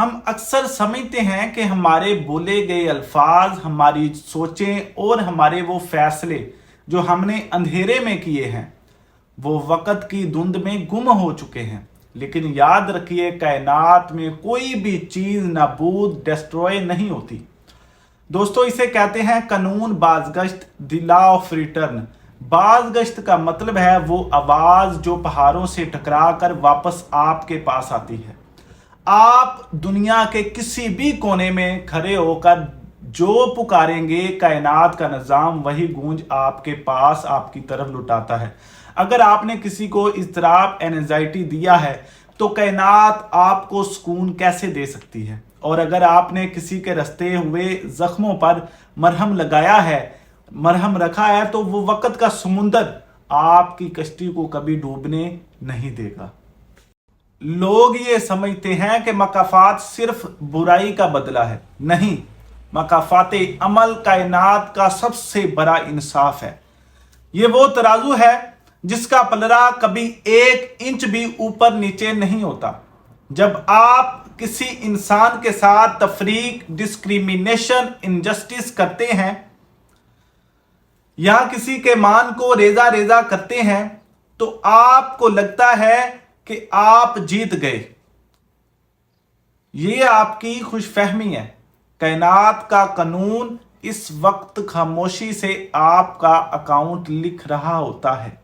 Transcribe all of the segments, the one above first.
हम अक्सर समझते हैं कि हमारे बोले गए अल्फाज, हमारी सोचें और हमारे वो फैसले जो हमने अंधेरे में किए हैं वो वक़्त की धुंध में गुम हो चुके हैं। लेकिन याद रखिए, कायनात में कोई भी चीज़ नाबूद, डिस्ट्रॉय नहीं होती। दोस्तों, इसे कहते हैं कानून बाज़गश्त, द लॉ ऑफ रिटर्न। बाज़गश्त का मतलब है वो आवाज़ जो पहाड़ों से टकरा कर वापस आपके पास आती है। आप दुनिया के किसी भी कोने में खड़े होकर जो पुकारेंगे, कायनात का निज़ाम वही गूंज आपके पास, आपकी तरफ लुटाता है। अगर आपने किसी को इज़्तिराब, एंजाइटी दिया है तो कायनात आपको सुकून कैसे दे सकती है? और अगर आपने किसी के रस्ते हुए जख्मों पर मरहम लगाया है, मरहम रखा है, तो वो वक़्त का समुंदर आपकी कश्ती को कभी डूबने नहीं देगा। लोग ये समझते हैं कि मकाफात सिर्फ बुराई का बदला है। नहीं, मकाफात अमल कायनात का सबसे बड़ा इंसाफ है। ये वो तराजू है जिसका पलड़ा कभी 1 इंच भी ऊपर नीचे नहीं होता। जब आप किसी इंसान के साथ तफरीक, डिस्क्रिमिनेशन, इनजस्टिस करते हैं या किसी के मान को रेजा रेजा करते हैं तो आपको लगता है कि आप जीत गए। ये आपकी खुशफहमी है। कायनात का कानून इस वक्त खामोशी से आपका अकाउंट लिख रहा होता है।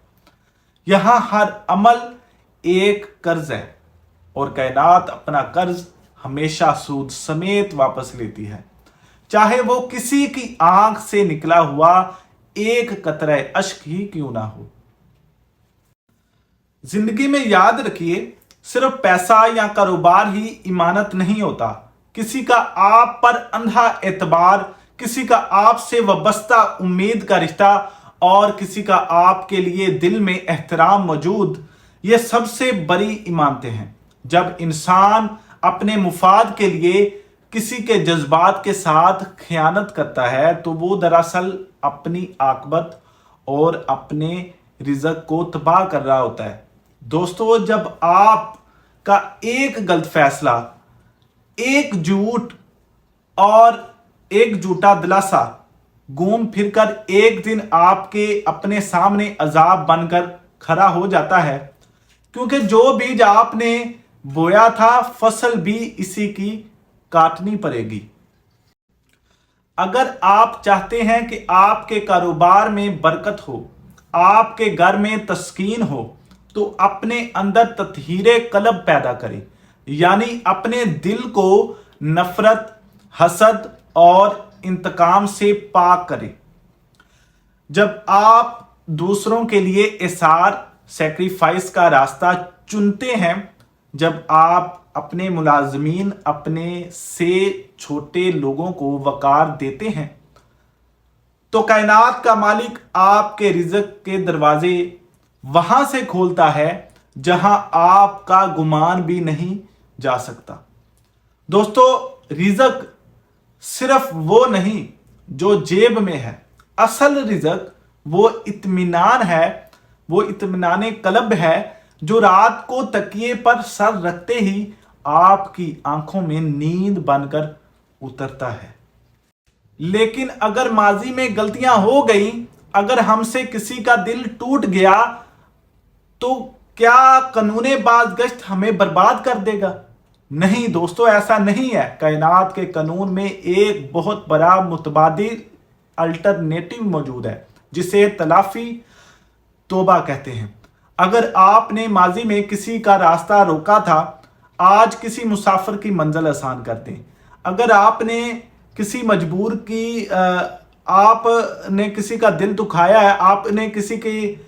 यहां हर अमल एक कर्ज है और कायनात अपना कर्ज हमेशा सूद समेत वापस लेती है, चाहे वो किसी की आंख से निकला हुआ एक कतरे अश्क ही क्यों ना हो। जिंदगी में याद रखिए, सिर्फ पैसा या कारोबार ही इमानत नहीं होता। किसी का आप पर अंधा एतबार, किसी का आपसे वाबस्ता उम्मीद का रिश्ता और किसी का आपके लिए दिल में एहतराम मौजूद, ये सबसे बड़ी इमानतें हैं। जब इंसान अपने मुफाद के लिए किसी के जज्बात के साथ खयानत करता है तो वो दरअसल अपनी आकबत और अपने रिज़्क को तबाह कर रहा होता है। दोस्तों, जब आपका एक गलत फैसला, एक झूठ और एक झूठा दिलासा घूम फिरकर एक दिन आपके अपने सामने अजाब बनकर खड़ा हो जाता है, क्योंकि जो बीज आपने बोया था फसल भी इसी की काटनी पड़ेगी। अगर आप चाहते हैं कि आपके कारोबार में बरकत हो, आपके घर में तस्कीन हो, तो अपने अंदर तत्हीरे कल्ब पैदा करें, यानी अपने दिल को नफरत, हसद और इंतकाम से पाक करें। जब आप दूसरों के लिए इसार, सेक्रीफाइस का रास्ता चुनते हैं, जब आप अपने मुलाजमीन, अपने से छोटे लोगों को वकार देते हैं, तो कायनात का मालिक आपके रिज़्क के दरवाजे वहां से खोलता है जहां आपका गुमान भी नहीं जा सकता। दोस्तों, रिज़्क सिर्फ वो नहीं जो जेब में है। असल रिज़्क वो इत्मीनान है, वो इत्मीनाने कल्ब है जो रात को तकिए पर सर रखते ही आपकी आंखों में नींद बनकर उतरता है। लेकिन अगर माजी में गलतियां हो गई, अगर हमसे किसी का दिल टूट गया, तो क्या कानूने बाज़गश्त हमें बर्बाद कर देगा? नहीं दोस्तों, ऐसा नहीं है। कायनात के कानून में एक बहुत बड़ा मुतबादिल अल्टरनेटिव मौजूद है जिसे तलाफी तौबा कहते हैं। अगर आपने माजी में किसी का रास्ता रोका था, आज किसी मुसाफिर की मंजिल आसान कर दें। अगर आपने किसी मजबूर की आपने किसी का दिल दुखाया है, आपने किसी की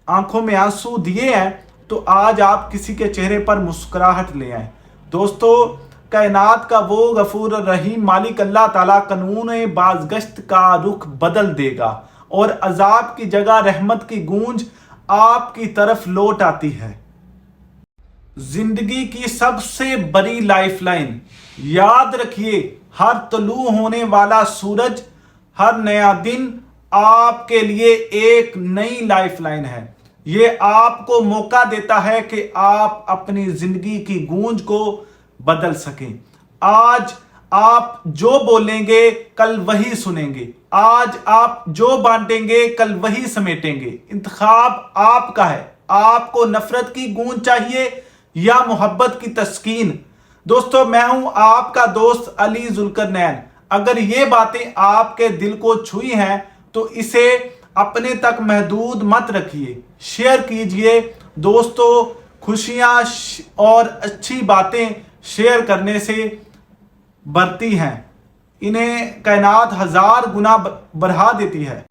आंखों में आंसू दिए हैं, तो आज आप किसी के चेहरे पर मुस्कुराहट ले आए। दोस्तों, कायनात का वो गफूर रहीम मालिक अल्लाह ताला कानून बाज़गश्त का रुख बदल देगा और अजाब की जगह रहमत की गूंज आपकी तरफ लौट आती है। जिंदगी की सबसे बड़ी लाइफलाइन, याद रखिए, हर तलू होने वाला सूरज, हर नया दिन आपके लिए एक नई लाइफलाइन है। ये आपको मौका देता है कि आप अपनी जिंदगी की गूंज को बदल सकें। आज आप जो बोलेंगे कल वही सुनेंगे, आज आप जो बांटेंगे कल वही समेटेंगे। इंतखाब आपका है, आपको नफरत की गूंज चाहिए या मोहब्बत की तस्कीन। दोस्तों, मैं हूं आपका दोस्त अली जुल्करनैन। अगर ये बातें आपके दिल को छुई हैं तो इसे अपने तक महदूद मत रखिए, शेयर कीजिए। दोस्तों, खुशियां और अच्छी बातें शेयर करने से बढ़ती हैं, इन्हें कायनात 1000 गुना बढ़ा देती है।